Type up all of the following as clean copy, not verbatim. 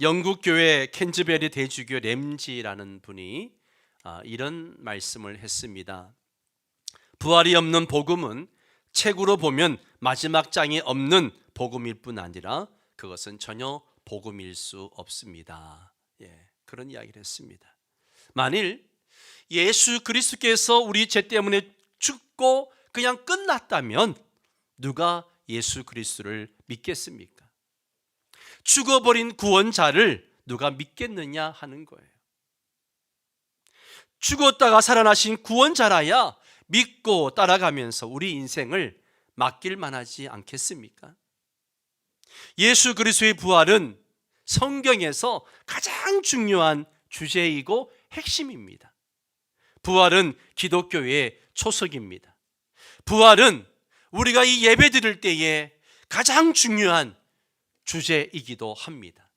영국 교회 캔즈베리 대주교 램지라는 분이 이런 말씀을 했습니다. 부활이 없는 복음은 책으로 보면 마지막 장이 없는 복음일 뿐 아니라 그것은 전혀 복음일 수 없습니다. 그런 이야기를 했습니다. 만일 예수 그리스도께서 우리 죄 때문에 죽고 그냥 끝났다면 누가 예수 그리스도를 믿겠습니까? 죽어버린 구원자를 누가 믿겠느냐 하는 거예요. 죽었다가 살아나신 구원자라야 믿고 따라가면서 우리 인생을 맡길 만하지 않겠습니까? 예수 그리스도의 부활은 성경에서 가장 중요한 주제이고 핵심입니다. 부활은 기독교의 초석입니다. 부활은 우리가 이 예배 드릴 때에 가장 중요한 주제이기도 합니다.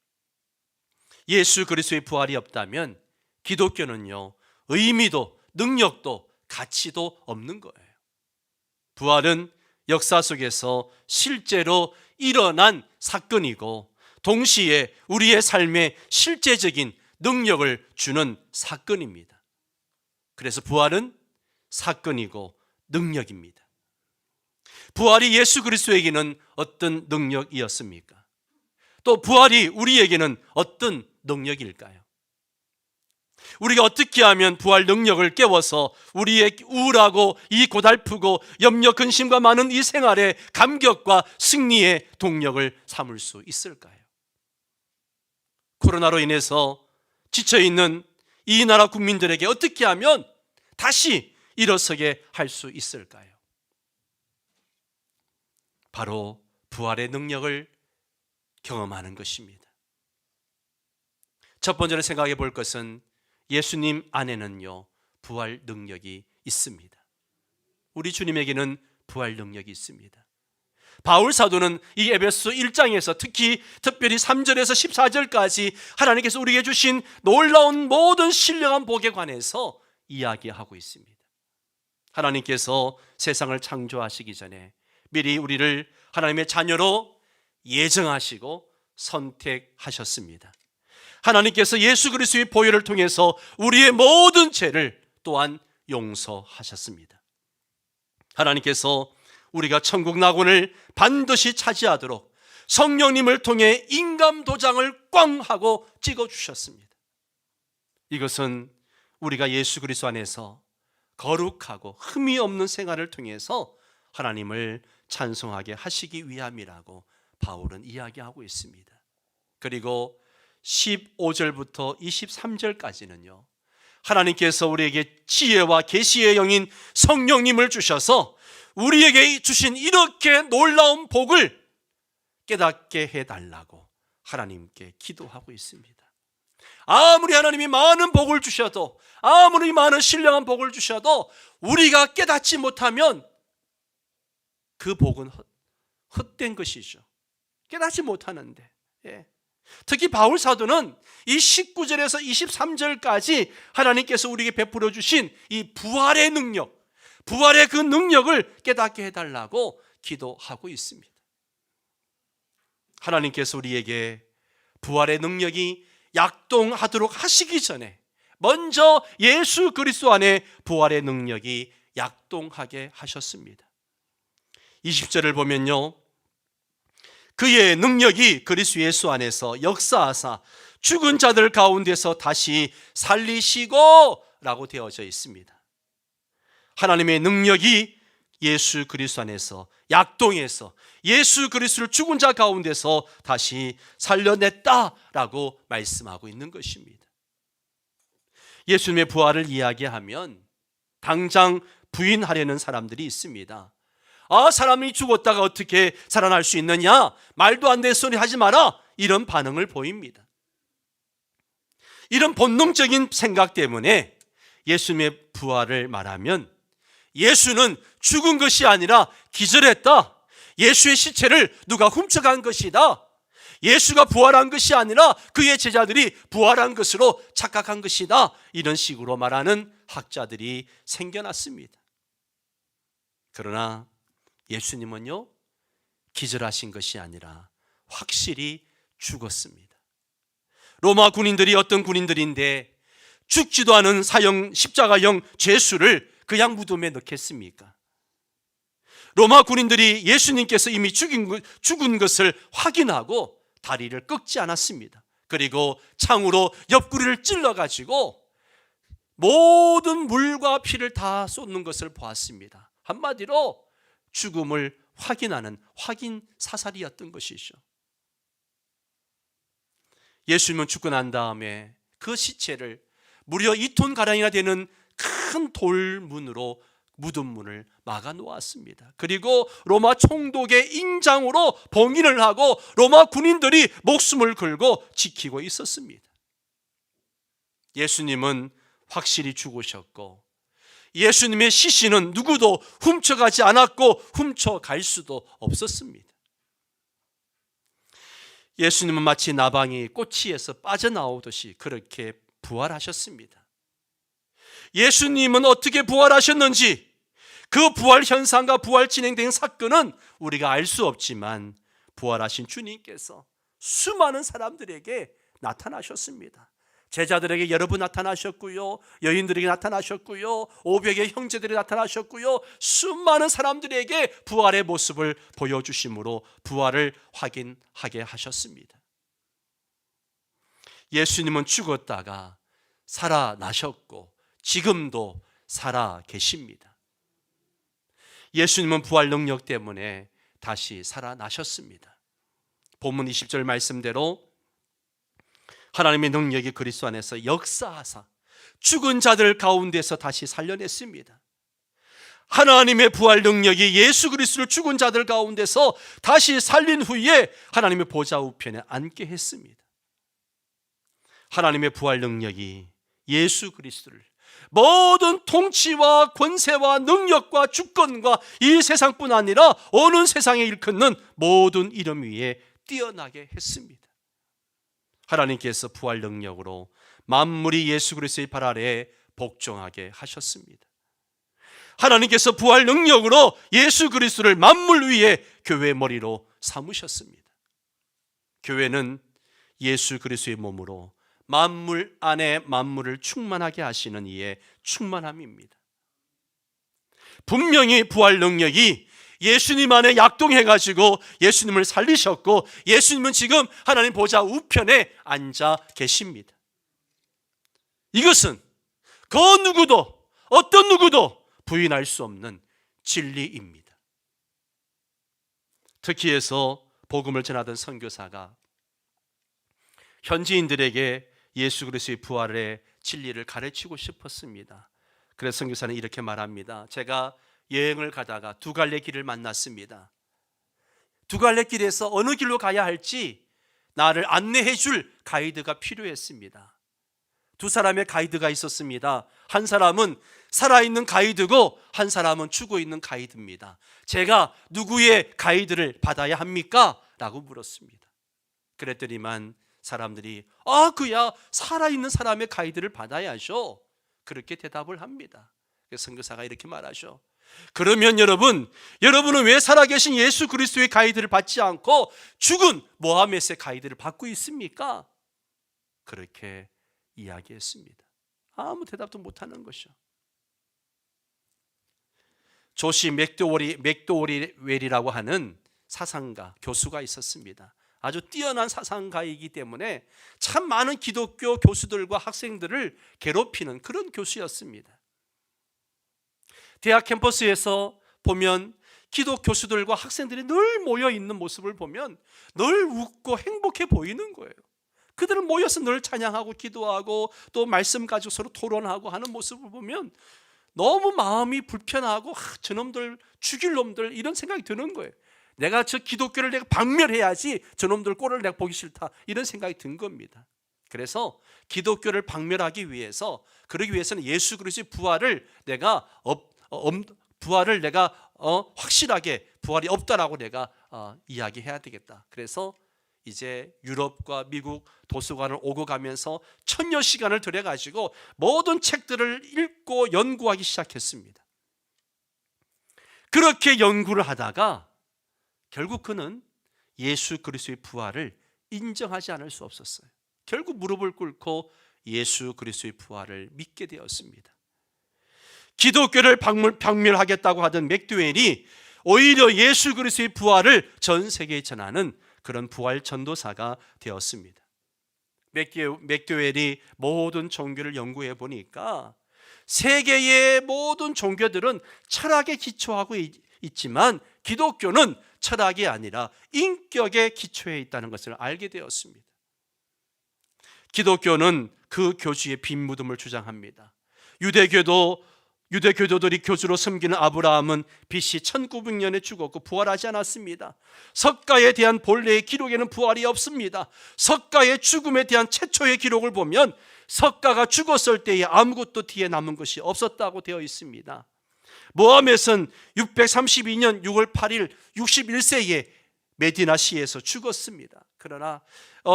예수 그리스도의 부활이 없다면 기독교는요, 의미도 능력도 가치도 없는 거예요. 부활은 역사 속에서 실제로 일어난 사건이고 동시에 우리의 삶에 실제적인 능력을 주는 사건입니다. 그래서 부활은 사건이고 능력입니다. 부활이 예수 그리스도에게는 어떤 능력이었습니까? 또 부활이 우리에게는 어떤 능력일까요? 우리가 어떻게 하면 부활 능력을 깨워서 우리의 우울하고 이 고달프고 염려 근심과 많은 이 생활에 감격과 승리의 동력을 삼을 수 있을까요? 코로나로 인해서 지쳐있는 이 나라 국민들에게 어떻게 하면 다시 일어서게 할 수 있을까요? 바로 부활의 능력을 경험하는 것입니다. 첫 번째로 생각해 볼 것은 예수님 안에는요, 부활 능력이 있습니다. 우리 주님에게는 부활 능력이 있습니다. 바울 사도는 이 에베소 1장에서 특별히 3절에서 14절까지 하나님께서 우리에게 주신 놀라운 모든 신령한 복에 관해서 이야기하고 있습니다. 하나님께서 세상을 창조하시기 전에 미리 우리를 하나님의 자녀로 예정하시고 선택하셨습니다. 하나님께서 예수 그리스도의 보혈을 통해서 우리의 모든 죄를 또한 용서하셨습니다. 하나님께서 우리가 천국 낙원을 반드시 차지하도록 성령님을 통해 인감 도장을 꽝 하고 찍어주셨습니다. 이것은 우리가 예수 그리스도 안에서 거룩하고 흠이 없는 생활을 통해서 하나님을 찬송하게 하시기 위함이라고 바울은 이야기하고 있습니다. 그리고 15절부터 23절까지는요, 하나님께서 우리에게 지혜와 계시의 영인 성령님을 주셔서 우리에게 주신 이렇게 놀라운 복을 깨닫게 해달라고 하나님께 기도하고 있습니다. 아무리 하나님이 많은 복을 주셔도, 아무리 많은 신령한 복을 주셔도 우리가 깨닫지 못하면 그 복은 헛된 것이죠. 깨닫지 못하는데. 특히 바울 사도는 이 19절에서 23절까지 하나님께서 우리에게 베풀어 주신 이 부활의 능력, 부활의 그 능력을 깨닫게 해달라고 기도하고 있습니다. 하나님께서 우리에게 부활의 능력이 약동하도록 하시기 전에 먼저 예수 그리스도 안에 부활의 능력이 약동하게 하셨습니다. 20절을 보면요, 그의 능력이 그리스도 예수 안에서 역사하사 죽은 자들 가운데서 다시 살리시고 라고 되어져 있습니다. 하나님의 능력이 예수 그리스도 안에서 약동해서 예수 그리스도를 죽은 자 가운데서 다시 살려냈다라고 말씀하고 있는 것입니다. 예수님의 부활을 이야기하면 당장 부인하려는 사람들이 있습니다. 사람이 죽었다가 어떻게 살아날 수 있느냐? 말도 안 되는 소리 하지 마라. 이런 반응을 보입니다. 이런 본능적인 생각 때문에 예수님의 부활을 말하면 예수는 죽은 것이 아니라 기절했다. 예수의 시체를 누가 훔쳐간 것이다. 예수가 부활한 것이 아니라 그의 제자들이 부활한 것으로 착각한 것이다. 이런 식으로 말하는 학자들이 생겨났습니다. 그러나 로마 군인들이 어떤 군인들인데 죽지도 않은 사형 십자가형 죄수를 그냥 무덤에 넣겠습니까? 로마 군인들이 예수님께서 이미 죽은 것을 확인하고 다리를 꺾지 않았습니다. 그리고 창으로 옆구리를 찔러가지고 모든 물과 피를 다 쏟는 것을 보았습니다. 한마디로 죽음을 확인하는 확인 사살이었던 것이죠. 예수님은 죽고 난 다음에 그 시체를 무려 2톤가량이나 되는 큰 돌문으로 무덤문을 막아 놓았습니다. 그리고 로마 총독의 인장으로 봉인을 하고 로마 군인들이 목숨을 걸고 지키고 있었습니다. 예수님은 확실히 죽으셨고 예수님의 시신은 누구도 훔쳐가지 않았고 훔쳐갈 수도 없었습니다. 예수님은 마치 나방이 꼬치에서 빠져나오듯이 그렇게 부활하셨습니다. 예수님은 어떻게 부활하셨는지 그 부활 현상과 부활 진행된 사건은 우리가 알 수 없지만 부활하신 주님께서 수많은 사람들에게 나타나셨습니다. 제자들에게 여러 분 나타나셨고요, 여인들에게 나타나셨고요, 500의 형제들이 나타나셨고요, 수많은 사람들에게 부활의 모습을 보여주심으로 부활을 확인하게 하셨습니다. 예수님은 죽었다가 살아나셨고 지금도 살아 계십니다. 예수님은 부활 능력 때문에 다시 살아나셨습니다. 본문 20절 말씀대로 하나님의 능력이 그리스도 안에서 역사하사 죽은 자들 가운데서 다시 살려냈습니다. 하나님의 부활 능력이 예수 그리스도를 죽은 자들 가운데서 다시 살린 후에 하나님의 보좌 우편에 앉게 했습니다. 하나님의 부활 능력이 예수 그리스도를 모든 통치와 권세와 능력과 주권과 이 세상뿐 아니라 어느 세상에 일컫는 모든 이름 위에 뛰어나게 했습니다. 하나님께서 부활 능력으로 만물이 예수 그리스도의 발 아래에 복종하게 하셨습니다. 하나님께서 부활 능력으로 예수 그리스도를 만물 위에 교회의 머리로 삼으셨습니다. 교회는 예수 그리스도의 몸으로 만물 안에 만물을 충만하게 하시는 이의 충만함입니다. 분명히 부활 능력이 예수님 안에 약동해가지고 예수님을 살리셨고 예수님은 지금 하나님 보좌 우편에 앉아 계십니다. 이것은 그 누구도 어떤 누구도 부인할 수 없는 진리입니다. 특히 해서 복음을 전하던 선교사가 현지인들에게 예수 그리스도의 부활의 진리를 가르치고 싶었습니다. 그래서 선교사는 이렇게 말합니다. 제가 여행을 가다가 두 갈래 길을 만났습니다. 두 갈래 길에서 어느 길로 가야 할지 나를 안내해 줄 가이드가 필요했습니다. 두 사람의 가이드가 있었습니다. 한 사람은 살아있는 가이드고 한 사람은 죽어있는 가이드입니다. 제가 누구의 가이드를 받아야 합니까? 라고 물었습니다. 그랬더니만 사람들이 그야 살아있는 사람의 가이드를 받아야죠. 그렇게 대답을 합니다. 그래서 선교사가 이렇게 말하죠. 그러면 여러분은 왜 살아계신 예수 그리스도의 가이드를 받지 않고 죽은 모하메스의 가이드를 받고 있습니까? 그렇게 이야기했습니다. 아무 대답도 못하는 것이죠. 조시 맥도웰이라고 하는 사상가, 교수가 있었습니다. 아주 뛰어난 사상가이기 때문에 참 많은 기독교 교수들과 학생들을 괴롭히는 그런 교수였습니다. 대학 캠퍼스에서 보면 기독 교수들과 학생들이 늘 모여 있는 모습을 보면 늘 웃고 행복해 보이는 거예요. 그들은 모여서 늘 찬양하고 기도하고 또 말씀 가지고 서로 토론하고 하는 모습을 보면 너무 마음이 불편하고 저놈들 죽일 놈들 이런 생각이 드는 거예요. 내가 저 기독교를 내가 박멸해야지 저놈들 꼴을 내가 보기 싫다 이런 생각이 든 겁니다. 그래서 기독교를 박멸하기 위해서 그러기 위해서는 예수 그리스도의 부활을 내가 확실하게 부활이 없다라고 내가 이야기해야 되겠다. 그래서 이제 유럽과 미국 도서관을 오고 가면서 1000여 시간을 들여가지고 모든 책들을 읽고 연구하기 시작했습니다. 그렇게 연구를 하다가 결국 그는 예수 그리스도의 부활을 인정하지 않을 수 없었어요. 결국 무릎을 꿇고 예수 그리스도의 부활을 믿게 되었습니다. 기독교를 박멸하겠다고 하던 맥도웰이 오히려 예수 그리스도의 부활을 전 세계에 전하는 그런 부활 전도사가 되었습니다. 맥도웰이 모든 종교를 연구해 보니까 세계의 모든 종교들은 철학에 기초하고 있지만 기독교는 철학이 아니라 인격에 기초해 있다는 것을 알게 되었습니다. 기독교는 그 교주의 빈 무덤을 주장합니다. 유대교도들이 교주로 섬기는 아브라함은 BC 1900년에 죽었고 부활하지 않았습니다. 석가에 대한 본래의 기록에는 부활이 없습니다. 석가의 죽음에 대한 최초의 기록을 보면 석가가 죽었을 때에 아무것도 뒤에 남은 것이 없었다고 되어 있습니다. 모하멧은 632년 6월 8일 61세에 메디나시에서 죽었습니다. 그러나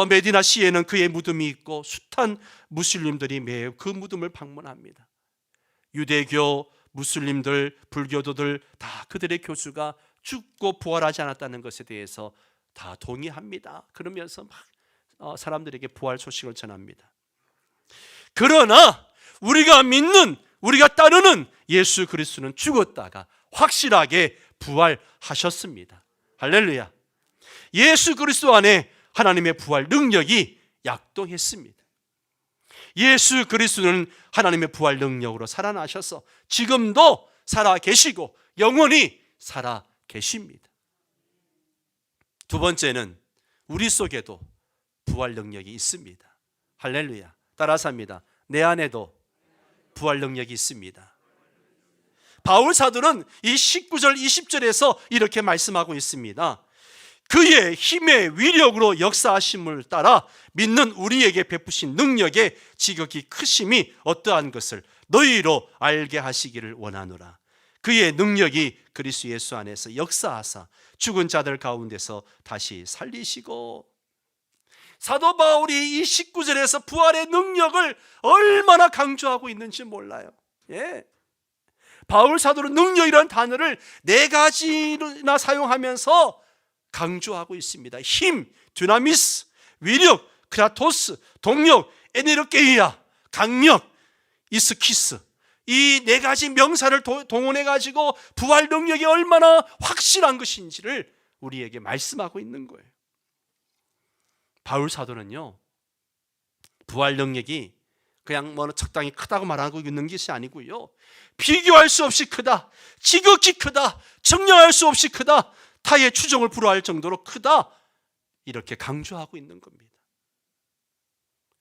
메디나시에는 그의 무덤이 있고 숱한 무슬림들이 매우 그 무덤을 방문합니다. 유대교, 무슬림들, 불교도들 다 그들의 교주가 죽고 부활하지 않았다는 것에 대해서 다 동의합니다. 그러면서 막 사람들에게 부활 소식을 전합니다. 그러나 우리가 따르는 예수 그리스도는 죽었다가 확실하게 부활하셨습니다. 할렐루야. 예수 그리스도 안에 하나님의 부활 능력이 약동했습니다. 예수 그리스도는 하나님의 부활 능력으로 살아나셔서 지금도 살아 계시고 영원히 살아 계십니다. 두 번째는 우리 속에도 부활 능력이 있습니다. 할렐루야. 따라서 합니다. 내 안에도 부활 능력이 있습니다. 바울 사도는 이 19절 20절에서 이렇게 말씀하고 있습니다. 그의 힘의 위력으로 역사하심을 따라 믿는 우리에게 베푸신 능력의 지극히 크심이 어떠한 것을 너희로 알게 하시기를 원하노라. 그의 능력이 그리스도 예수 안에서 역사하사 죽은 자들 가운데서 다시 살리시고. 사도 바울이 이 19절에서 부활의 능력을 얼마나 강조하고 있는지 몰라요. 바울 사도는 능력이라는 단어를 4가지나 사용하면서 강조하고 있습니다. 힘, dynamis, 위력, 크라토스, 동력, 에네르게이아, 강력, 이스키스. 이 4가지 명사를 동원해 가지고 부활 능력이 얼마나 확실한 것인지를 우리에게 말씀하고 있는 거예요. 바울 사도는요, 부활 능력이 그냥 적당히 크다고 말하고 있는 것이 아니고요, 비교할 수 없이 크다, 지극히 크다, 정량할 수 없이 크다, 타의 추정을 불허할 정도로 크다, 이렇게 강조하고 있는 겁니다.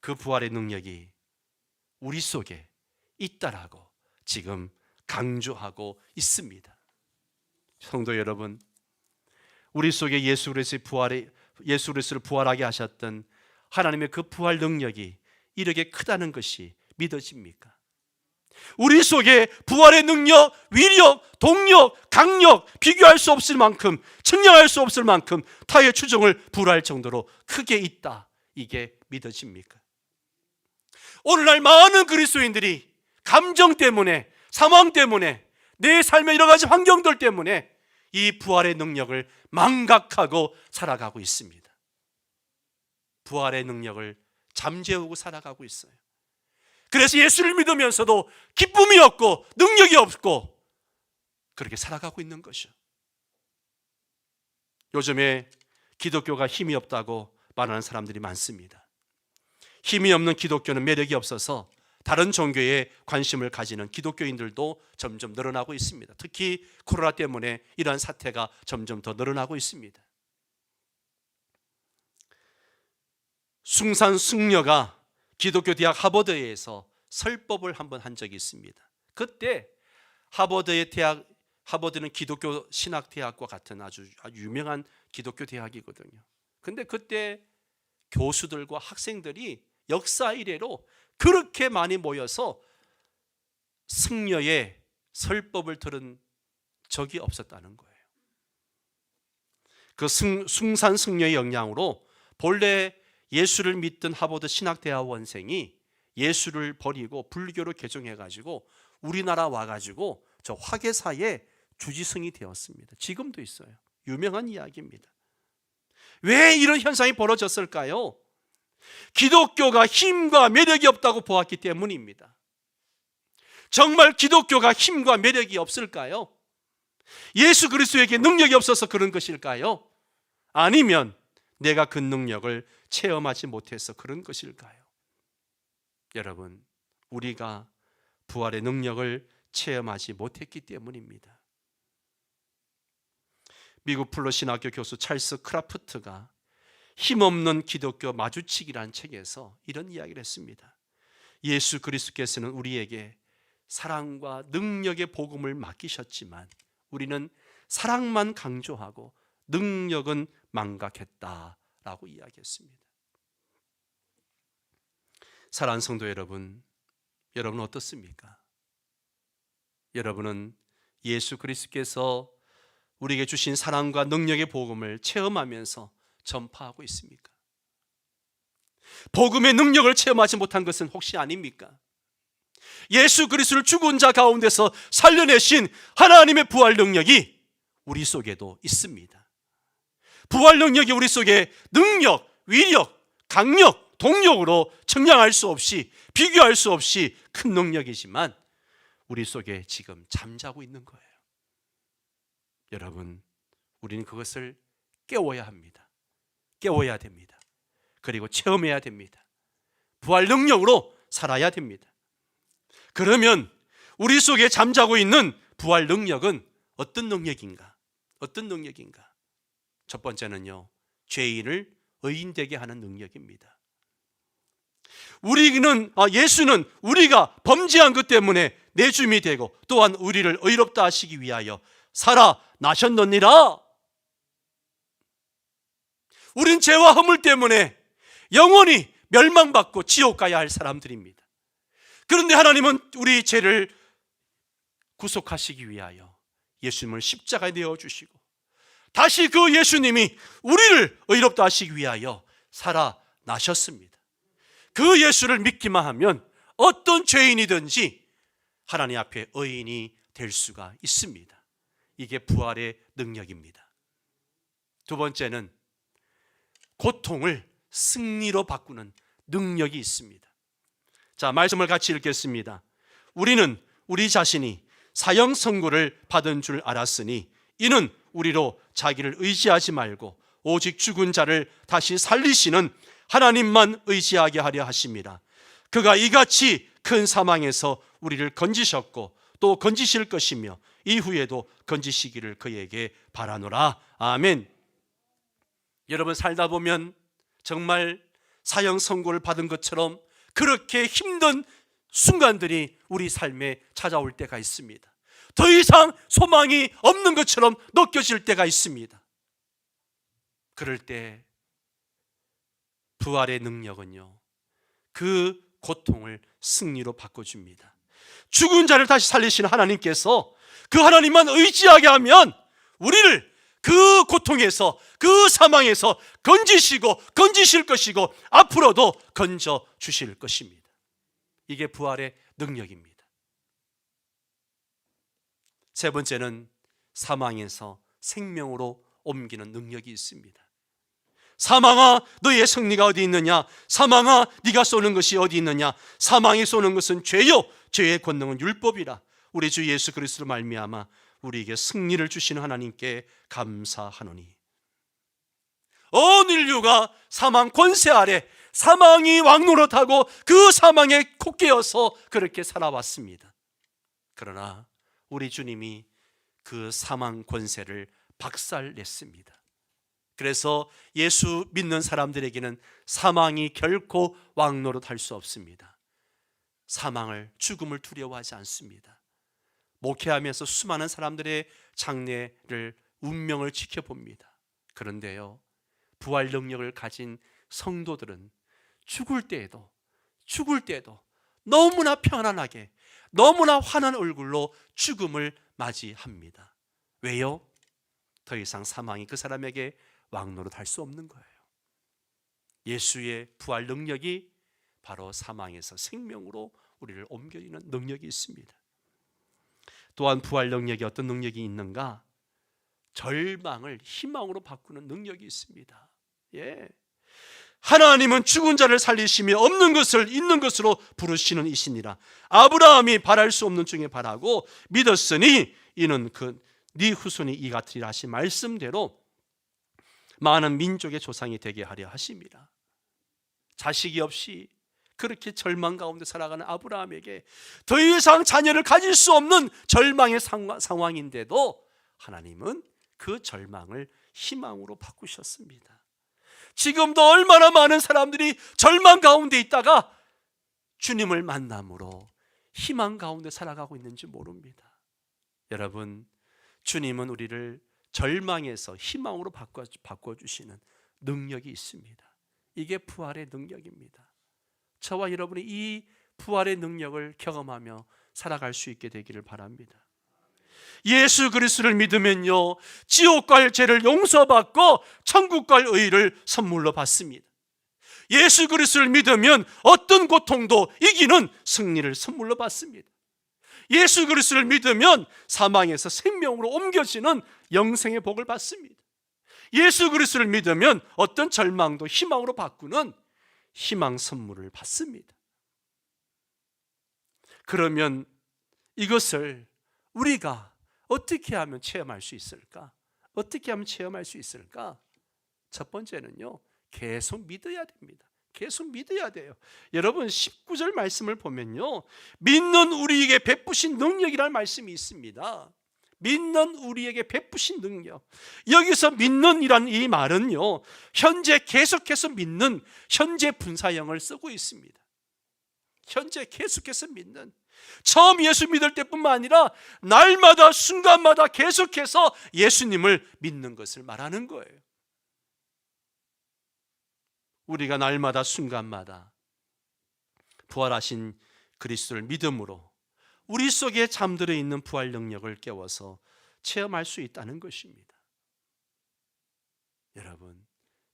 그 부활의 능력이 우리 속에 있다라고 지금 강조하고 있습니다. 성도 여러분, 우리 속에 예수 그리스도를 부활하게 하셨던 하나님의 그 부활 능력이 이렇게 크다는 것이 믿어집니까? 우리 속에 부활의 능력, 위력, 동력, 강력, 비교할 수 없을 만큼, 측량할 수 없을 만큼 타의 추정을 불허할 정도로 크게 있다, 이게 믿어집니까? 오늘날 많은 그리스도인들이 감정 때문에, 상황 때문에, 내 삶의 여러 가지 환경들 때문에 이 부활의 능력을 망각하고 살아가고 있습니다. 부활의 능력을 잠재우고 살아가고 있어요. 그래서 예수를 믿으면서도 기쁨이 없고 능력이 없고 그렇게 살아가고 있는 것이죠. 요즘에 기독교가 힘이 없다고 말하는 사람들이 많습니다. 힘이 없는 기독교는 매력이 없어서 다른 종교에 관심을 가지는 기독교인들도 점점 늘어나고 있습니다. 특히 코로나 때문에 이러한 사태가 점점 더 늘어나고 있습니다. 숭산 승려가 기독교 대학 하버드에서 설법을 한번 한 적이 있습니다. 그때 하버드는 기독교 신학대학과 같은 아주 유명한 기독교 대학이거든요. 근데 그때 교수들과 학생들이 역사 이래로 그렇게 많이 모여서 승려의 설법을 들은 적이 없었다는 거예요. 그 숭산 승려의 영향으로 본래 예수를 믿던 하버드 신학대학원생이 예수를 버리고 불교로 개종해가지고 우리나라 와가지고 저 화계사의 주지승이 되었습니다. 지금도 있어요. 유명한 이야기입니다. 왜 이런 현상이 벌어졌을까요? 기독교가 힘과 매력이 없다고 보았기 때문입니다. 정말 기독교가 힘과 매력이 없을까요? 예수 그리스도에게 능력이 없어서 그런 것일까요? 아니면 내가 그 능력을 체험하지 못해서 그런 것일까요? 여러분, 우리가 부활의 능력을 체험하지 못했기 때문입니다. 미국 플러 신학교 교수 찰스 크라프트가 힘없는 기독교 마주치기라는 책에서 이런 이야기를 했습니다. 예수 그리스도께서는 우리에게 사랑과 능력의 복음을 맡기셨지만 우리는 사랑만 강조하고 능력은 망각했다라고 이야기했습니다. 사랑하는 성도 여러분, 여러분은 어떻습니까? 여러분은 예수 그리스도께서 우리에게 주신 사랑과 능력의 복음을 체험하면서 전파하고 있습니까? 복음의 능력을 체험하지 못한 것은 혹시 아닙니까? 예수 그리스도를 죽은 자 가운데서 살려내신 하나님의 부활 능력이 우리 속에도 있습니다. 부활 능력이 우리 속에 능력, 위력, 강력, 동력으로 측량할 수 없이, 비교할 수 없이 큰 능력이지만 우리 속에 지금 잠자고 있는 거예요. 여러분, 우리는 그것을 깨워야 합니다. 깨워야 됩니다. 그리고 체험해야 됩니다. 부활 능력으로 살아야 됩니다. 그러면 우리 속에 잠자고 있는 부활 능력은 어떤 능력인가? 어떤 능력인가? 첫 번째는요, 죄인을 의인되게 하는 능력입니다. 예수는 우리가 범죄한 것 때문에 내줌이 되고 또한 우리를 의롭다 하시기 위하여 살아나셨느니라. 우린 죄와 허물 때문에 영원히 멸망받고 지옥 가야 할 사람들입니다. 그런데 하나님은 우리 죄를 구속하시기 위하여 예수님을 십자가에 내어주시고 다시 그 예수님이 우리를 의롭다 하시기 위하여 살아나셨습니다. 그 예수를 믿기만 하면 어떤 죄인이든지 하나님 앞에 의인이 될 수가 있습니다. 이게 부활의 능력입니다. 두 번째는 고통을 승리로 바꾸는 능력이 있습니다. 자, 말씀을 같이 읽겠습니다. 우리는 우리 자신이 사형 선고를 받은 줄 알았으니 이는 우리로 자기를 의지하지 말고 오직 죽은 자를 다시 살리시는 하나님만 의지하게 하려 하심이라. 그가 이같이 큰 사망에서 우리를 건지셨고 또 건지실 것이며 이후에도 건지시기를 그에게 바라노라. 아멘. 여러분, 살다 보면 정말 사형 선고를 받은 것처럼 그렇게 힘든 순간들이 우리 삶에 찾아올 때가 있습니다. 더 이상 소망이 없는 것처럼 느껴질 때가 있습니다. 그럴 때 부활의 능력은요, 그 고통을 승리로 바꿔줍니다. 죽은 자를 다시 살리시는 하나님께서 그 하나님만 의지하게 하면 우리를 그 고통에서, 그 사망에서 건지실 것이고 앞으로도 건져 주실 것입니다. 이게 부활의 능력입니다. 세 번째는 사망에서 생명으로 옮기는 능력이 있습니다. 사망아, 너의 승리가 어디 있느냐? 사망아, 네가 쏘는 것이 어디 있느냐? 사망이 쏘는 것은 죄요, 죄의 권능은 율법이라. 우리 주 예수 그리스도로 말미암아 우리에게 승리를 주시는 하나님께 감사하노니. 온 인류가 사망 권세 아래 사망이 왕노릇하고 그 사망에 콧깨어서 그렇게 살아왔습니다. 그러나 우리 주님이 그 사망 권세를 박살냈습니다. 그래서 예수 믿는 사람들에게는 사망이 결코 왕노릇할 수 없습니다. 사망을, 죽음을 두려워하지 않습니다. 목회하면서 수많은 사람들의 장례를, 운명을 지켜봅니다. 그런데요, 부활 능력을 가진 성도들은 죽을 때에도 너무나 편안하게, 너무나 환한 얼굴로 죽음을 맞이합니다. 왜요? 더 이상 사망이 그 사람에게 왕노릇할 수 없는 거예요. 예수의 부활 능력이 바로 사망에서 생명으로 우리를 옮겨주는 능력이 있습니다. 또한 부활 능력이 어떤 능력이 있는가? 절망을 희망으로 바꾸는 능력이 있습니다. 예. 하나님은 죽은 자를 살리시며 없는 것을 있는 것으로 부르시는 이시니라. 아브라함이 바랄 수 없는 중에 바라고 믿었으니 이는 네 후손이 이 같으리라 하신 말씀대로 많은 민족의 조상이 되게 하려 하심이라. 자식이 없이 그렇게 절망 가운데 살아가는 아브라함에게 더 이상 자녀를 가질 수 없는 절망의 상황인데도 하나님은 그 절망을 희망으로 바꾸셨습니다. 지금도 얼마나 많은 사람들이 절망 가운데 있다가 주님을 만남으로 희망 가운데 살아가고 있는지 모릅니다. 여러분, 주님은 우리를 절망에서 희망으로 바꿔주시는 능력이 있습니다. 이게 부활의 능력입니다. 저와 여러분이 이 부활의 능력을 경험하며 살아갈 수 있게 되기를 바랍니다. 예수 그리스도를 믿으면요, 지옥 갈 죄를 용서받고 천국 갈 의를 선물로 받습니다. 예수 그리스도를 믿으면 어떤 고통도 이기는 승리를 선물로 받습니다. 예수 그리스도를 믿으면 사망에서 생명으로 옮겨지는 영생의 복을 받습니다. 예수 그리스도를 믿으면 어떤 절망도 희망으로 바꾸는 희망 선물을 받습니다. 그러면 이것을 우리가 어떻게 하면 체험할 수 있을까? 어떻게 하면 체험할 수 있을까? 첫 번째는요, 계속 믿어야 됩니다. 계속 믿어야 돼요. 여러분, 19절 말씀을 보면요, 믿는 우리에게 베푸신 능력이라는 말씀이 있습니다. 믿는 우리에게 베푸신 능력. 여기서 믿는이라는 이 말은요, 현재 계속해서 믿는 현재 분사형을 쓰고 있습니다. 현재 계속해서 믿는, 처음 예수 믿을 때뿐만 아니라 날마다 순간마다 계속해서 예수님을 믿는 것을 말하는 거예요. 우리가 날마다 순간마다 부활하신 그리스도를 믿음으로 우리 속에 잠들어 있는 부활 능력을 깨워서 체험할 수 있다는 것입니다. 여러분,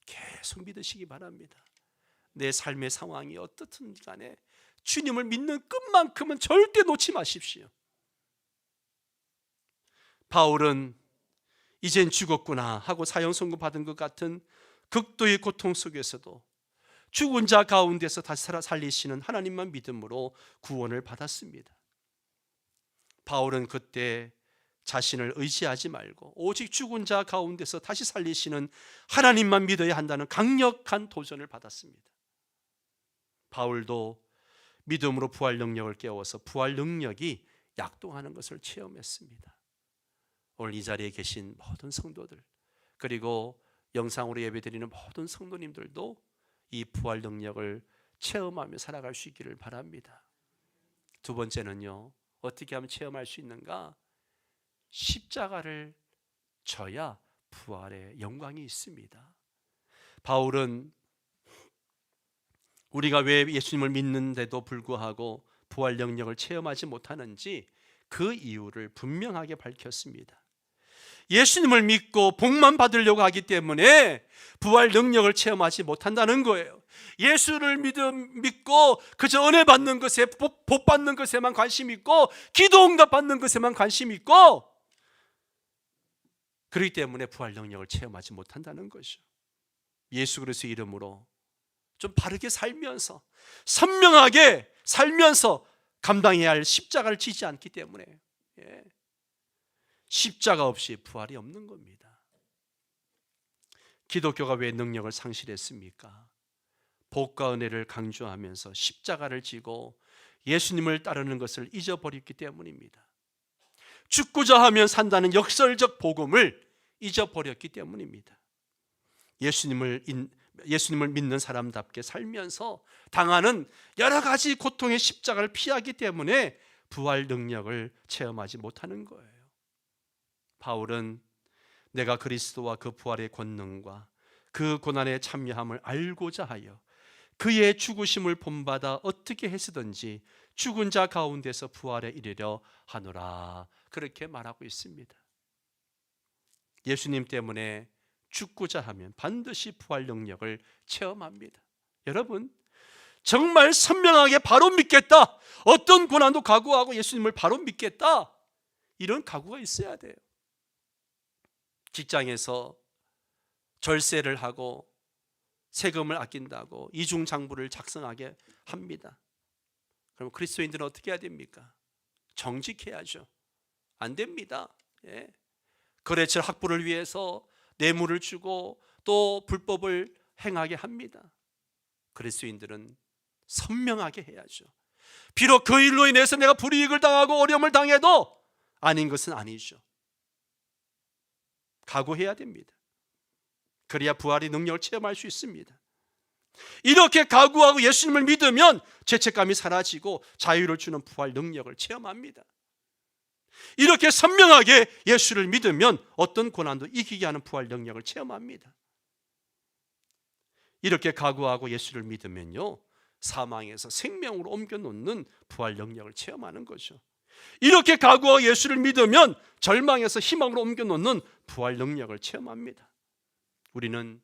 계속 믿으시기 바랍니다. 내 삶의 상황이 어떻든지 간에 주님을 믿는 끝만큼은 절대 놓지 마십시오. 바울은 이젠 죽었구나 하고 사형 선고 받은 것 같은 극도의 고통 속에서도 죽은 자 가운데서 다시 살리시는 하나님만 믿음으로 구원을 받았습니다. 바울은 그때 자신을 의지하지 말고 오직 죽은 자 가운데서 다시 살리시는 하나님만 믿어야 한다는 강력한 도전을 받았습니다. 바울도 믿음으로 부활 능력을 깨워서 부활 능력이 약동하는 것을 체험했습니다. 오늘 이 자리에 계신 모든 성도들, 그리고 영상으로 예배드리는 모든 성도님들도 이 부활 능력을 체험하며 살아갈 수 있기를 바랍니다. 두 번째는요, 어떻게 하면 체험할 수 있는가? 십자가를 져야 부활의 영광이 있습니다. 바울은 우리가 왜 예수님을 믿는데도 불구하고 부활 영역을 체험하지 못하는지 그 이유를 분명하게 밝혔습니다. 예수님을 믿고 복만 받으려고 하기 때문에 부활 능력을 체험하지 못한다는 거예요. 예수를 믿고 그저 은혜 받는 것에, 복 받는 것에만 관심 있고 기도 응답 받는 것에만 관심 있고, 그렇기 때문에 부활 능력을 체험하지 못한다는 것이죠. 예수 그리스도의 이름으로 좀 바르게 살면서, 선명하게 살면서 감당해야 할 십자가를 지지 않기 때문에 십자가 없이 부활이 없는 겁니다. 기독교가 왜 능력을 상실했습니까? 복과 은혜를 강조하면서 십자가를 지고 예수님을 따르는 것을 잊어버렸기 때문입니다. 죽고자 하면 산다는 역설적 복음을 잊어버렸기 때문입니다. 예수님을 믿는 사람답게 살면서 당하는 여러 가지 고통의 십자가를 피하기 때문에 부활 능력을 체험하지 못하는 거예요. 바울은 내가 그리스도와 그 부활의 권능과 그 고난에 참여함을 알고자 하여 그의 죽으심을 본받아 어떻게 해서든지 죽은 자 가운데서 부활에 이르려 하노라, 그렇게 말하고 있습니다. 예수님 때문에 죽고자 하면 반드시 부활 능력을 체험합니다. 여러분, 정말 선명하게 바로 믿겠다, 어떤 고난도 각오하고 예수님을 바로 믿겠다, 이런 각오가 있어야 돼요. 직장에서 절세를 하고 세금을 아낀다고 이중장부를 작성하게 합니다. 그럼 그리스도인들은 어떻게 해야 됩니까? 정직해야죠. 안 됩니다. 예. 거래처 확보를 위해서 뇌물을 주고 또 불법을 행하게 합니다. 그리스도인들은 선명하게 해야죠. 비록 그 일로 인해서 내가 불이익을 당하고 어려움을 당해도 아닌 것은 아니죠. 각오해야 됩니다. 그래야 부활의 능력을 체험할 수 있습니다. 이렇게 각오하고 예수님을 믿으면 죄책감이 사라지고 자유를 주는 부활 능력을 체험합니다. 이렇게 선명하게 예수를 믿으면 어떤 고난도 이기게 하는 부활 능력을 체험합니다. 이렇게 각오하고 예수를 믿으면요, 사망에서 생명으로 옮겨놓는 부활 능력을 체험하는 거죠. 이렇게 각오하고 예수를 믿으면 절망에서 희망으로 옮겨놓는 부활 능력을 체험합니다. 우리는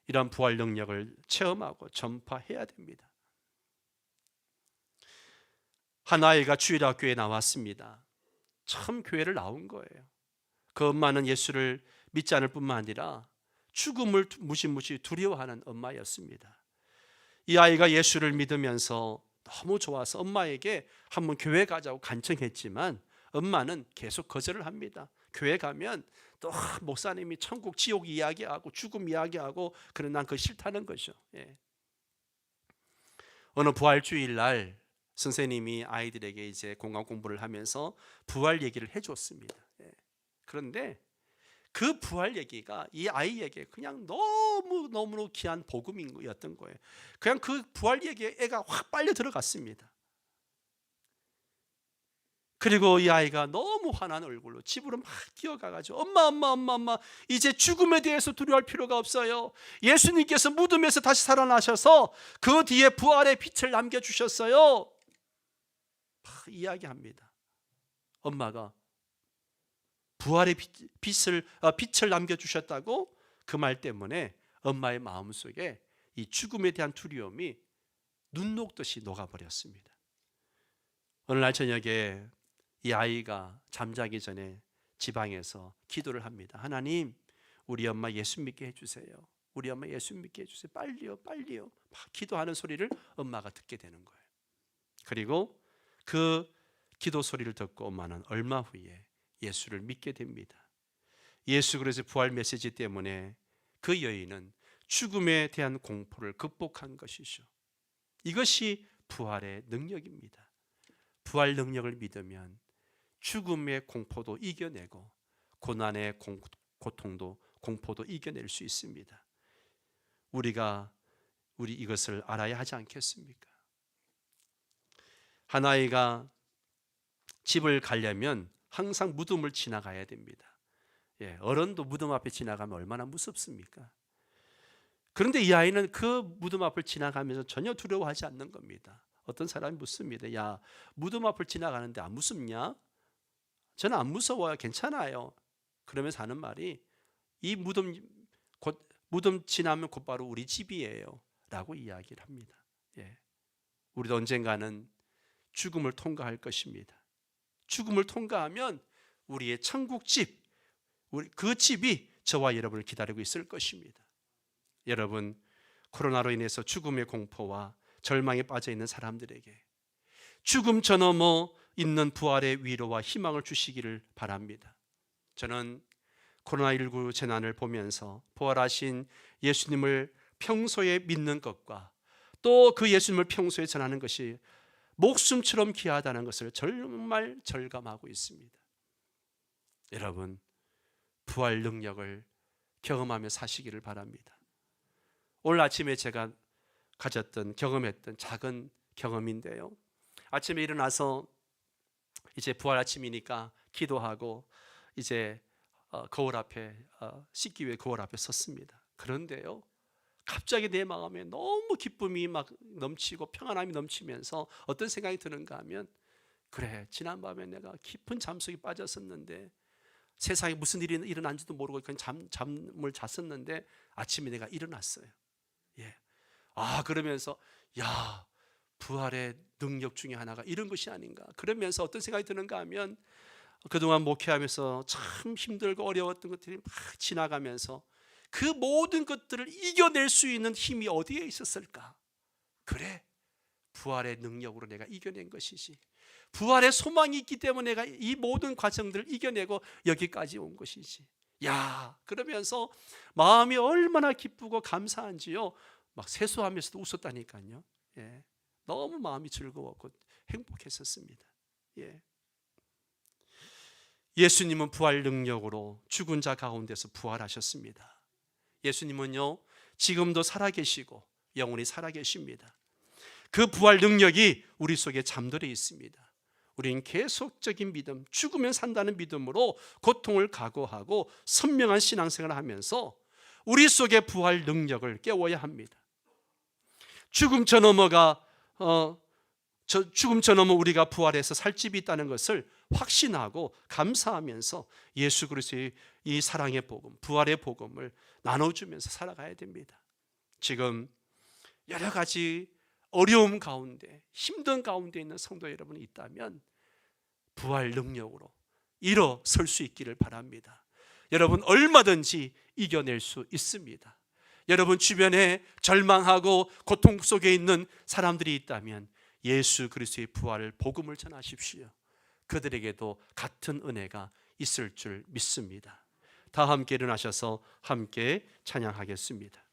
이러한 부활 능력을 체험하고 전파해야 됩니다. 한 아이가 주일학교에 나왔습니다. 참 교회를 나온 거예요. 그 엄마는 예수를 믿지 않을 뿐만 아니라 죽음을 무시무시 두려워하는 엄마였습니다. 이 아이가 예수를 믿으면서 너무 좋아서 엄마에게 한번 교회 가자고 간청했지만 엄마는 계속 거절을 합니다. 교회 가면 또 목사님이 천국 지옥 이야기하고 죽음 이야기하고 그런 난 그거 싫다는 거죠. 예. 어느 부활주일 날 선생님이 아이들에게 이제 공간 공부를 하면서 부활 얘기를 해줬습니다. 예. 그런데 그 부활 얘기가 이 아이에게 그냥 너무너무 귀한 복음이었던 거예요. 그냥 그 부활 얘기에 애가 확 빨려 들어갔습니다. 그리고 이 아이가 너무 화난 얼굴로 집으로 막 뛰어가가지고 엄마 이제 죽음에 대해서 두려워할 필요가 없어요. 예수님께서 무덤에서 다시 살아나셔서 그 뒤에 부활의 빛을 남겨주셨어요. 막 이야기합니다. 엄마가 부활의 빛을 남겨주셨다고 그 말 때문에 엄마의 마음속에 이 죽음에 대한 두려움이 눈 녹듯이 녹아버렸습니다. 어느 날 저녁에 이 아이가 잠자기 전에 지방에서 기도를 합니다. 하나님, 우리 엄마 예수 믿게 해주세요. 우리 엄마 예수 믿게 해주세요. 빨리요. 막 기도하는 소리를 엄마가 듣게 되는 거예요. 그리고 그 기도 소리를 듣고 엄마는 얼마 후에 예수를 믿게 됩니다. 예수 그리스도의 부활 메시지 때문에 그 여인은 죽음에 대한 공포를 극복한 것이죠. 이것이 부활의 능력입니다. 부활 능력을 믿으면 죽음의 공포도 이겨내고 고난의 고통도 공포도 이겨낼 수 있습니다. 우리 이것을 알아야 하지 않겠습니까? 한 아이가 집을 가려면 항상 무덤을 지나가야 됩니다. 예, 어른도 무덤 앞에 지나가면 얼마나 무섭습니까? 그런데 이 아이는 그 무덤 앞을 지나가면서 전혀 두려워하지 않는 겁니다. 어떤 사람이 묻습니다. 야, 무덤 앞을 지나가는데 안 무섭냐? 저는 안 무서워요. 괜찮아요. 그러면서 하는 말이 이 무덤 지나면 곧바로 우리 집이에요 라고 이야기를 합니다. 예. 우리도 언젠가는 죽음을 통과할 것입니다. 죽음을 통과하면 우리의 천국집, 그 집이 저와 여러분을 기다리고 있을 것입니다. 여러분, 코로나로 인해서 죽음의 공포와 절망에 빠져 있는 사람들에게 죽음 저 너머 있는 부활의 위로와 희망을 주시기를 바랍니다. 저는 코로나19 재난을 보면서 부활하신 예수님을 평소에 믿는 것과 또 그 예수님을 평소에 전하는 것이 목숨처럼 귀하다는 것을 정말 절감하고 있습니다. 여러분, 부활 능력을 경험하며 사시기를 바랍니다. 오늘 아침에 제가 경험했던 작은 경험인데요. 아침에 일어나서 이제 부활 아침이니까 기도하고 이제 거울 앞에 씻기 위해 거울 앞에 섰습니다. 그런데요, 갑자기 내 마음에 너무 기쁨이 막 넘치고 평안함이 넘치면서 어떤 생각이 드는가 하면, 그래, 지난밤에 내가 깊은 잠속에 빠졌었는데 세상에 무슨 일이 일어난지도 모르고 그냥 잠을 잤었는데 아침에 내가 일어났어요. 예. 그러면서 야, 부활의 능력 중에 하나가 이런 것이 아닌가. 그러면서 어떤 생각이 드는가 하면, 그동안 목회하면서 참 힘들고 어려웠던 것들이 막 지나가면서 그 모든 것들을 이겨낼 수 있는 힘이 어디에 있었을까? 그래, 부활의 능력으로 내가 이겨낸 것이지. 부활의 소망이 있기 때문에 내가 이 모든 과정들을 이겨내고 여기까지 온 것이지. 야, 그러면서 마음이 얼마나 기쁘고 감사한지요. 막 세수하면서도 웃었다니까요. 예, 너무 마음이 즐거웠고 행복했었습니다. 예. 예수님은 부활 능력으로 죽은 자 가운데서 부활하셨습니다. 예수님은요, 지금도 살아계시고 영원히 살아계십니다. 그 부활 능력이 우리 속에 잠들어 있습니다. 우리는 계속적인 믿음, 죽으면 산다는 믿음으로 고통을 각오하고 선명한 신앙생활을 하면서 우리 속의 부활 능력을 깨워야 합니다. 죽음 저 넘어 우리가 부활해서 살 집이 있다는 것을 확신하고 감사하면서 예수 그리스도의 이 사랑의 복음, 부활의 복음을 나눠주면서 살아가야 됩니다. 지금 여러 가지 어려움 가운데, 힘든 가운데 있는 성도 여러분이 있다면 부활 능력으로 일어설 수 있기를 바랍니다. 여러분 얼마든지 이겨낼 수 있습니다. 여러분 주변에 절망하고 고통 속에 있는 사람들이 있다면 예수 그리스도의 부활을 복음을 전하십시오. 그들에게도 같은 은혜가 있을 줄 믿습니다. 다 함께 일어나셔서 함께 찬양하겠습니다.